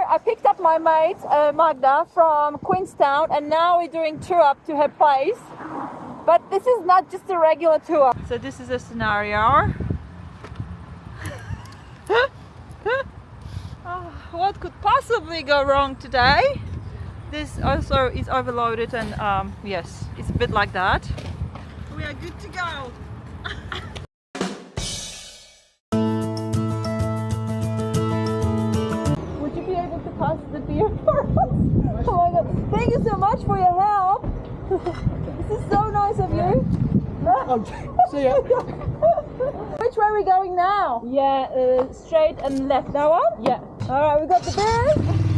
I picked up my mate Magda from Queenstown, and now we're doing tour up to her place. But this is not just a regular tour. So this is a scenario. What could possibly go wrong today? This also is overloaded, and yes, it's a bit like that. We are good to go. Would you be able to pass the beer for us? Oh my god, thank you so much for your help. This is so nice of you. See ya. Which way are we going now? Yeah, straight and left. That one? Yeah. Alright, we got the beer.